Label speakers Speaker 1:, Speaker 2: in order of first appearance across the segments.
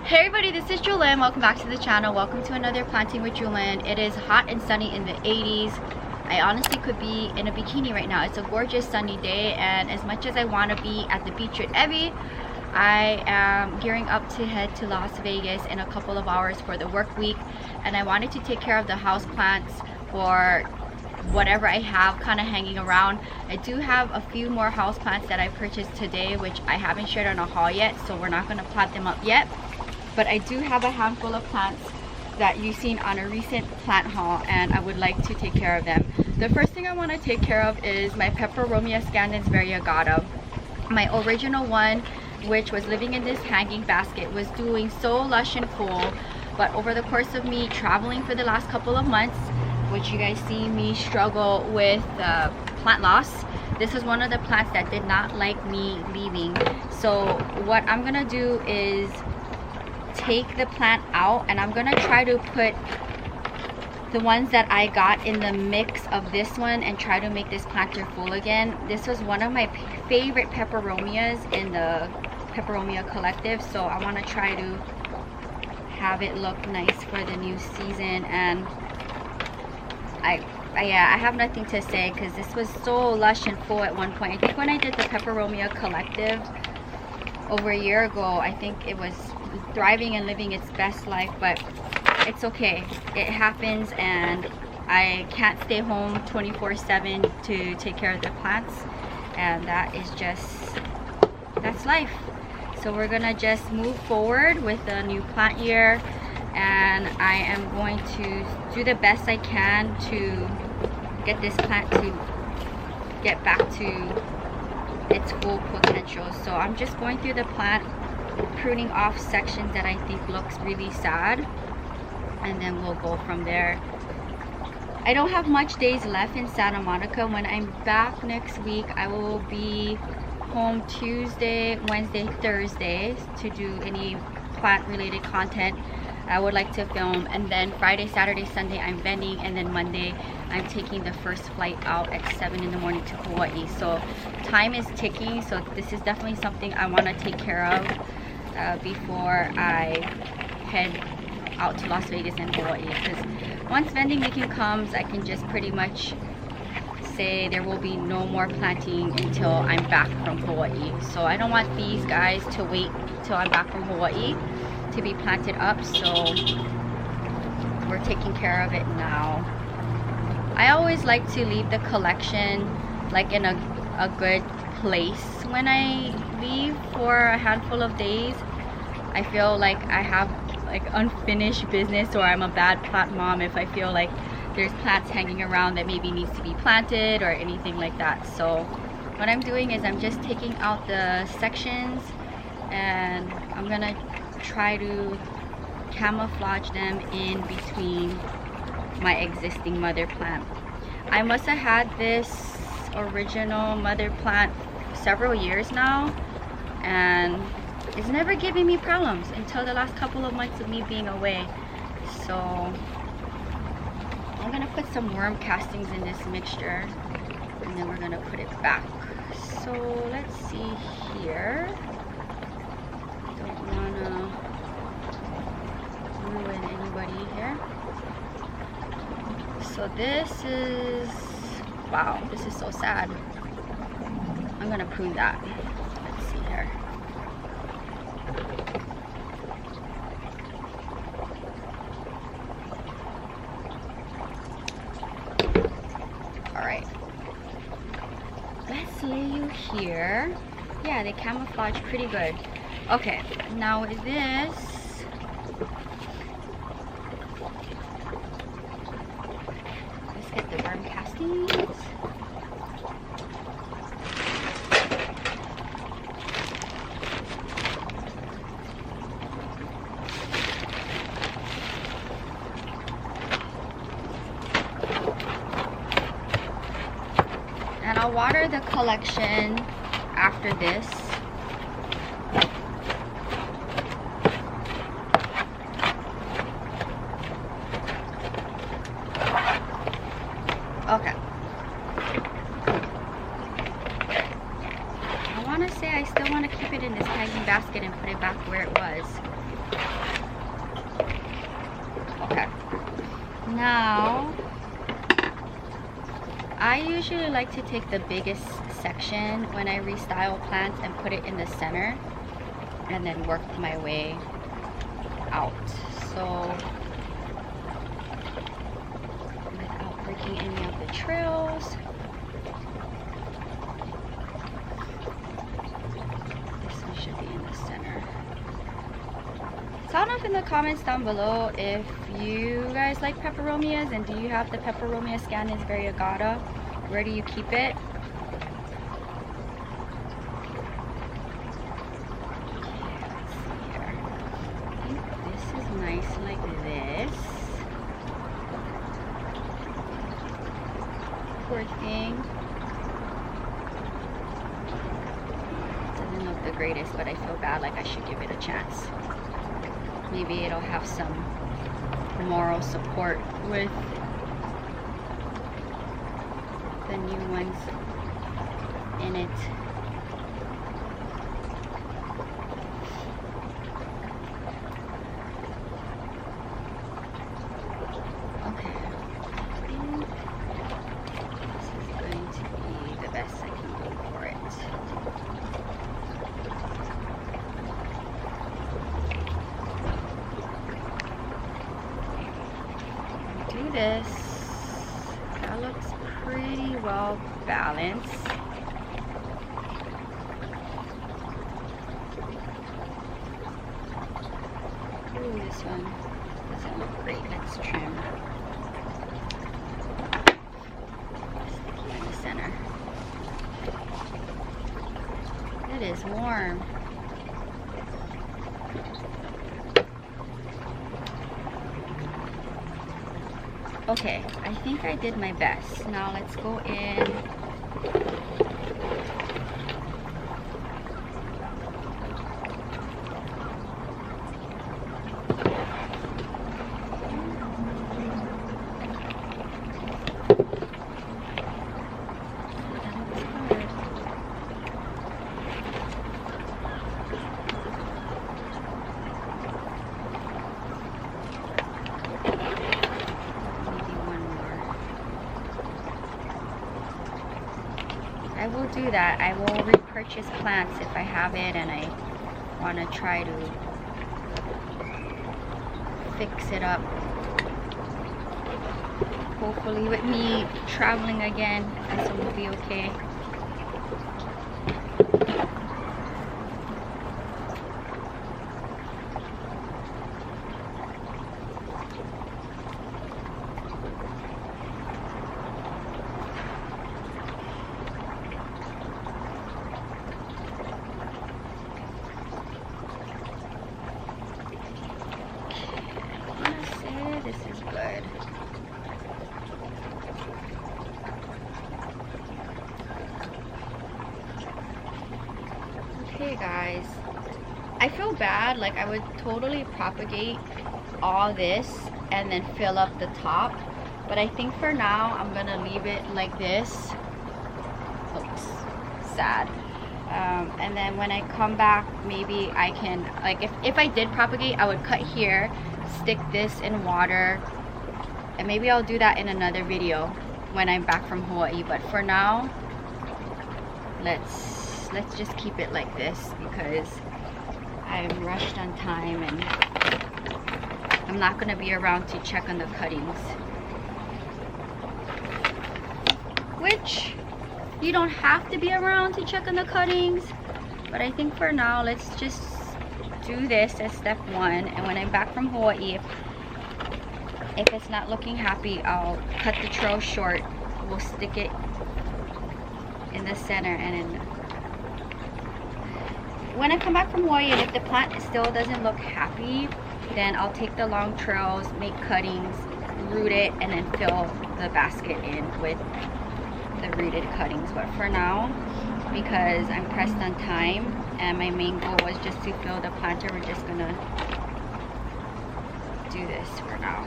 Speaker 1: Hey everybody, this is Jewelyn. Welcome back to the channel. Welcome to another Planting with Jewelyn. It is hot and sunny in the 80s. I honestly could be in a bikini right now. It's a gorgeous sunny day, and as much as I want to be at the beach with Evie, I am gearing up to head to Las Vegas in a couple of hours for the work week, and I wanted to take care of the house plants for whatever I have kind of hanging around. I do have a few more house plants that I purchased today, which I haven't shared on a haul yet, so we're not going to plant them up yet. But I do have a handful of plants that you've seen on a recent plant haul, and I would like to take care of them. The first thing I want to take care of is my peperomia scandens variegata. My original one, which was living in this hanging basket, was doing so lush and full, but over the course of me traveling for the last couple of months, which you guys see me struggle with plant loss, this is one of the plants that did not like me leaving. So what I'm gonna do is take the plant out, and I'm gonna try to put the ones that I got in the mix of this one and try to make this planter full again. This was one of my favorite peperomias in the Peperomia collective, so I want to try to have it look nice for the new season. And I have nothing to say because this was so lush and full at one point. I think when I did the Peperomia collective over a year ago, I think it was thriving and living its best life, but it's okay. It happens, and I can't stay home 24/7 to take care of the plants, and that's life. So we're gonna just move forward with the new plant year, and I am going to do the best I can to get this plant to get back to its full potential. So I'm just going through the plant, pruning off sections that I think looks really sad, and then we'll go from there. I don't have much days left in Santa Monica. When I'm back next week, I will be home Tuesday, Wednesday, Thursday to do any plant related content I would like to film, and then Friday, Saturday, Sunday I'm vending, and then Monday I'm taking the first flight out at 7 in the morning to Hawaii. So time is ticking, so this is definitely something I want to take care of before I head out to Las Vegas and Hawaii, because once vending weekend comes, I can just pretty much say there will be no more planting until I'm back from Hawaii. So I don't want these guys to wait till I'm back from Hawaii to be planted up, so we're taking care of it now. I always like to leave the collection like in a good place when I leave for a handful of days. I feel like I have like unfinished business, or I'm a bad plant mom if I feel like there's plants hanging around that maybe needs to be planted or anything like that. So what I'm doing is I'm just taking out the sections, and I'm gonna try to camouflage them in between my existing mother plant. I must have had this original mother plant several years now, and it's never giving me problems until the last couple of months of me being away. So I'm gonna put some worm castings in this mixture, and then we're gonna put it back. So let's see here. Don't wanna ruin anybody here. So this is, wow, this is so sad. I'm gonna prune that. Let's see here. Alright. Let's lay you here. Yeah, they camouflage pretty good. Okay, now with this, let's get the worm castings. And I'll water the collection after this. Okay. I want to say I still want to keep it in this hanging basket and put it back where it was. Now, I usually like to take the biggest section when I restyle plants and put it in the center and then work my way out. So without breaking any of the trails, this one should be in the center. Sound off in the comments down below if you guys like peperomias, and do you have the peperomia scandens variegata? Where do you keep it? Nice like this. Poor thing. Doesn't look the greatest, but I feel bad, like I should give it a chance. Maybe it'll have some moral support with the new ones in it. This, that looks pretty well balanced. Ooh, this one doesn't look great. Let's trim. Stick it in the center. It is warm. Okay, I think I did my best. Now let's go in. I will do that. I will repurchase plants if I have it and I want to try to fix it up. Hopefully with me traveling again, this will be okay. This is good. Okay guys, I feel bad, like I would totally propagate all this and then fill up the top, but I think for now I'm gonna leave it like this. Looks sad. And then when I come back, maybe I can, like if I did propagate, I would cut here, stick this in water, and maybe I'll do that in another video when I'm back from Hawaii. But for now, let's just keep it like this because I'm rushed on time and I'm not gonna be around to check on the cuttings, which you don't have to be around to check on the cuttings, but I think for now let's just do this as step one, and when I'm back from Hawaii, if it's not looking happy, I'll cut the trail short. We'll stick it in the center, and then when I come back from Hawaii and if the plant still doesn't look happy, then I'll take the long trails, make cuttings, root it, and then fill the basket in with the rooted cuttings. But for now, because I'm pressed on time and my main goal was just to fill the planter, we're just gonna do this for now.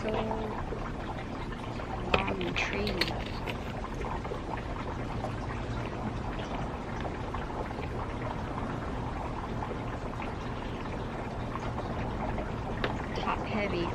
Speaker 1: So crazy. Top heavy.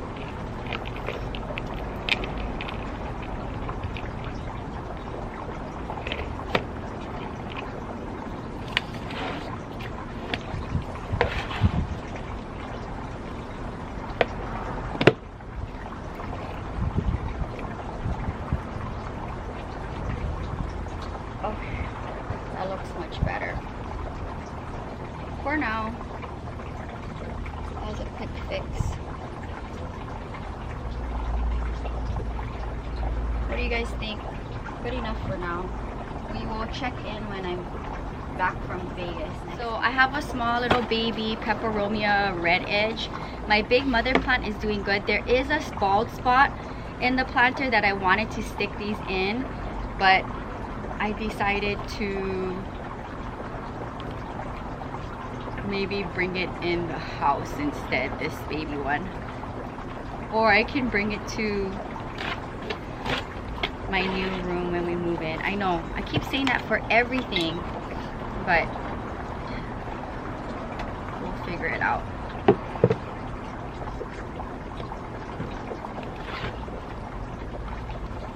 Speaker 1: Okay, that looks much better. For now, that was a quick fix. What do you guys think? Good enough for now. We will check in when I'm back from Vegas. So I have a small little baby peperomia red edge. My big mother plant is doing good. There is a bald spot in the planter that I wanted to stick these in, but I decided to maybe bring it in the house instead, this baby one. Or I can bring it to my new room when we move in. I know, I keep saying that for everything, but we'll figure it out.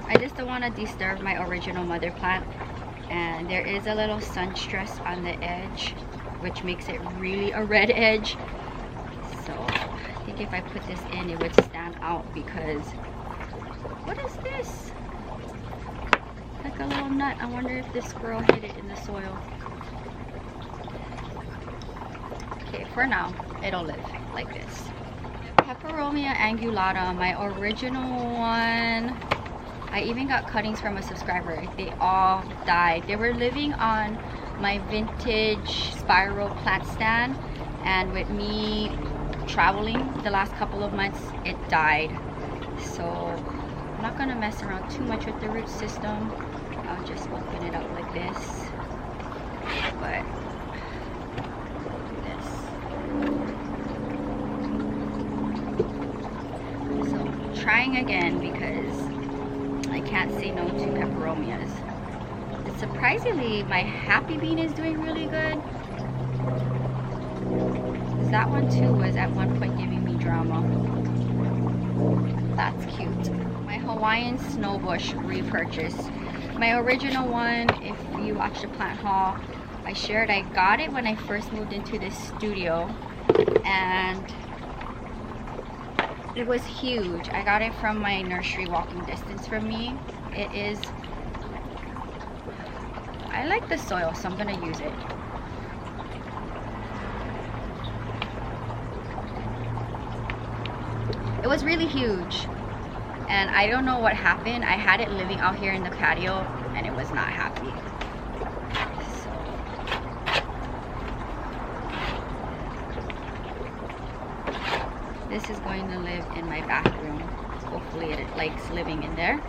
Speaker 1: I just don't want to disturb my original mother plant, and there is a little sun stress on the edge, which makes it really a red edge. So I think if I put this in, it would stand out. Because what is this? Like a little nut. I wonder if this squirrel hid it in the soil. Okay, for now it'll live like this. Peperomia angulata, my original one. I even got cuttings from a subscriber. They all died. They were living on my vintage spiral plant stand, and with me traveling the last couple of months, it died. So I'm not gonna mess around too much with the root system. I'll just open it up like this. But this. So trying again, because I can't say no to peperomias. And surprisingly, my happy bean is doing really good. That one too was at one point giving me drama. That's cute. My Hawaiian snowbush repurchase. My original one, if you watch the plant haul, I shared I got it when I first moved into this studio, and it was huge. I got it from my nursery walking distance from me. It is, I like the soil, so I'm gonna use it. It was really huge, and I don't know what happened. I had it living out here in the patio, and it was not happy. This is going to live in my bathroom. Hopefully it likes living in there.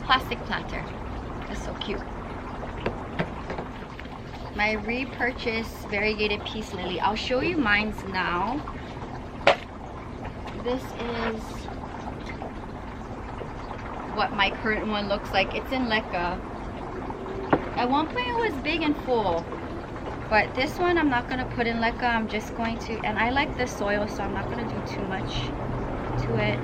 Speaker 1: Plastic planter. It's so cute. My repurchased variegated peace lily. I'll show you mine now. This is what my current one looks like. It's in leca. At one point it was big and full. But this one I'm not going to put in leca. I'm just going to, and I like the soil, so I'm not going to do too much to it.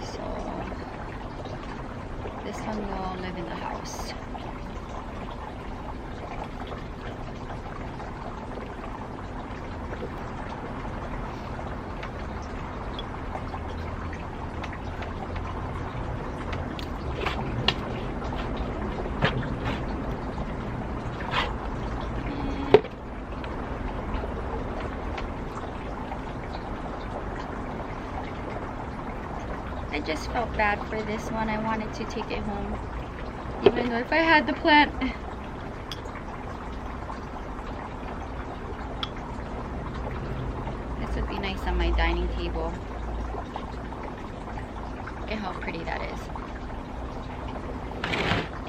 Speaker 1: So this one will live in the house. I just felt bad for this one. I wanted to take it home, even though if I had the plant. This would be nice on my dining table. Look at how pretty that is.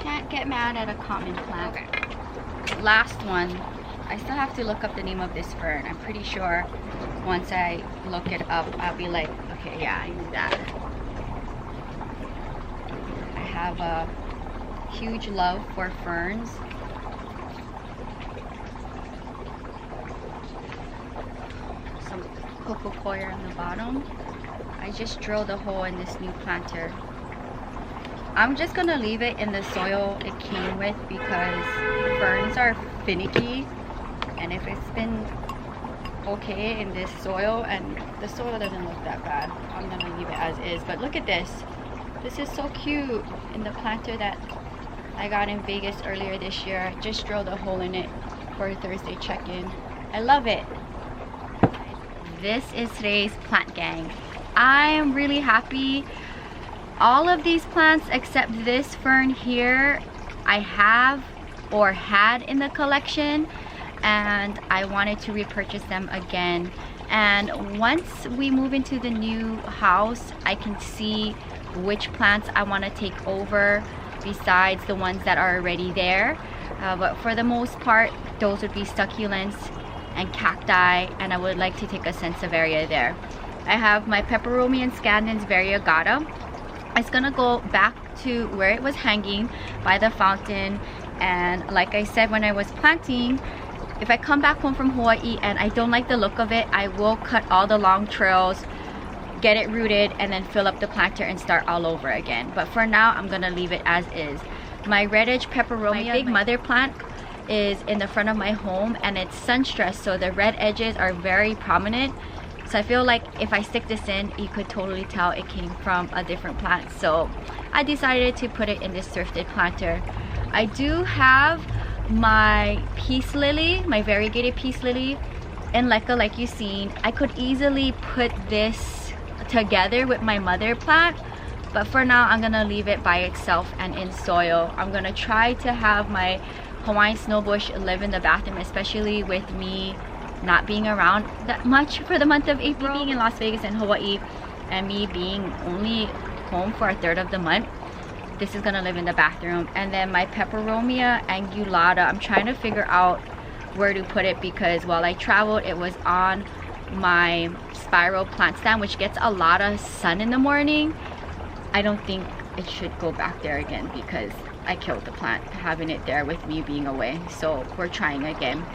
Speaker 1: Can't get mad at a common plant. Okay. Last one I still have to look up the name of this fern. I'm pretty sure once I look it up, I'll be like, okay, yeah, I knew that. I have a huge love for ferns. Some coco coir on the bottom. I just drilled a hole in this new planter. I'm just gonna leave it in the soil it came with because ferns are finicky, and if it's been okay in this soil, and the soil doesn't look that bad, I'm gonna leave it as is. But look at this. This is so cute in the planter that I got in Vegas earlier this year. I just drilled a hole in it for a Thursday check-in. I love it. This is today's plant gang. I am really happy. All of these plants except this fern here I have or had in the collection, and I wanted to repurchase them again. And once we move into the new house, I can see which plants I want to take over besides the ones that are already there. But for the most part, those would be succulents and cacti, and I would like to take a Sansevieria there. I have my peperomia and scandens variegata. It's gonna go back to where it was hanging by the fountain, and like I said when I was planting, if I come back home from Hawaii and I don't like the look of it, I will cut all the long trails, get it rooted, and then fill up the planter and start all over again. But for now, I'm gonna leave it as is. My red edge peperomia, my big mother plant, is in the front of my home, and it's sun stressed, so the red edges are very prominent. So I feel like if I stick this in, you could totally tell it came from a different plant. So I decided to put it in this thrifted planter. I do have my peace lily, my variegated peace lily in leca like you've seen. I could easily put this together with my mother plant, but for now I'm gonna leave it by itself and in soil. I'm gonna try to have my Hawaiian snowbush live in the bathroom, especially with me not being around that much for the month of April, being in Las Vegas and Hawaii, and me being only home for a third of the month. This is gonna live in the bathroom. And then my peperomia angulata, I'm trying to figure out where to put it because while I traveled, it was on my spiral plant stand, which gets a lot of sun in the morning. I don't think it should go back there again because I killed the plant having it there with me being away. So we're trying again.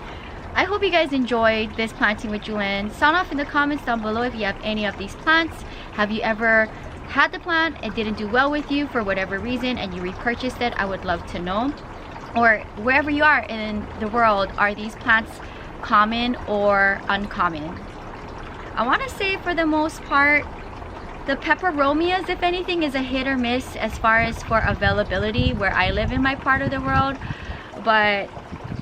Speaker 1: I hope you guys enjoyed this planting with Jewelyn. Sound off in the comments down below if you have any of these plants. Have you ever had the plant, it didn't do well with you for whatever reason, and you repurchased it? I would love to know. Or wherever you are in the world, are these plants common or uncommon? I want to say for the most part, the peperomias, if anything, is a hit or miss as far as for availability where I live in my part of the world. But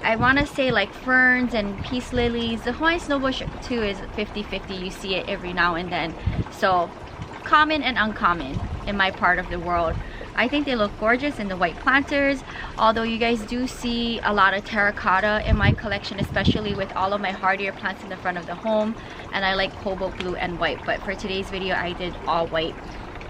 Speaker 1: I want to say like ferns and peace lilies, the Hawaiian snowbush too is 50-50. You see it every now and then. So common and uncommon in my part of the world. I think they look gorgeous in the white planters, although you guys do see a lot of terracotta in my collection, especially with all of my hardier plants in the front of the home, and I like cobalt blue and white. But for today's video I did all white.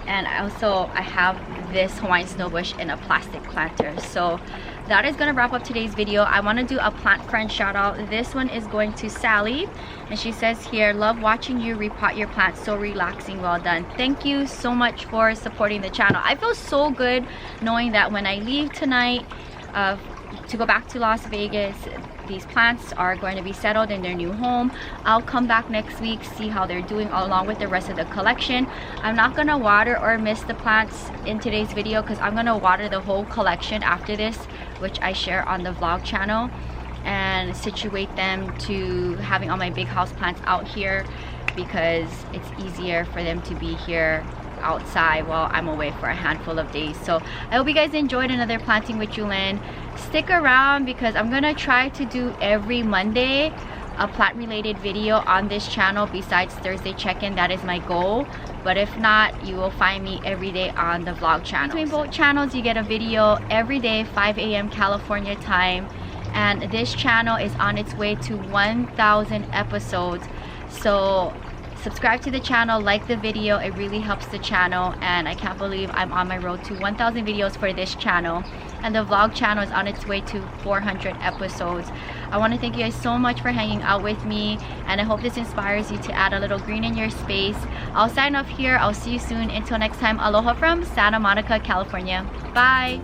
Speaker 1: And also I have this Hawaiian snowbush in a plastic planter. So that is gonna wrap up today's video. I want to do a plant friend shout out. This one is going to Sally, and she says here, love watching you repot your plants, so relaxing, well done. Thank you so much for supporting the channel. I feel so good knowing that when I leave tonight to go back to Las Vegas, these plants are going to be settled in their new home. I'll come back next week, see how they're doing along with the rest of the collection. I'm not gonna water or mist the plants in today's video because I'm gonna water the whole collection after this, which I share on the vlog channel, and situate them to having all my big house plants out here because it's easier for them to be here outside while I'm away for a handful of days. So I hope you guys enjoyed another planting with Jewelyn. Stick around because I'm gonna try to do every Monday a plant related video on this channel besides Thursday check-in. That is my goal, but if not, you will find me every day on the vlog channel. Between both channels you get a video every day, 5 a.m. California time, and this channel is on its way to 1,000 episodes. So subscribe to the channel, like the video, it really helps the channel, and I can't believe I'm on my road to 1,000 videos for this channel. and the vlog channel is on its way to 400 episodes. I want to thank you guys so much for hanging out with me, and I hope this inspires you to add a little green in your space. I'll sign off here. I'll see you soon. Until next time, aloha from Santa Monica, California. Bye!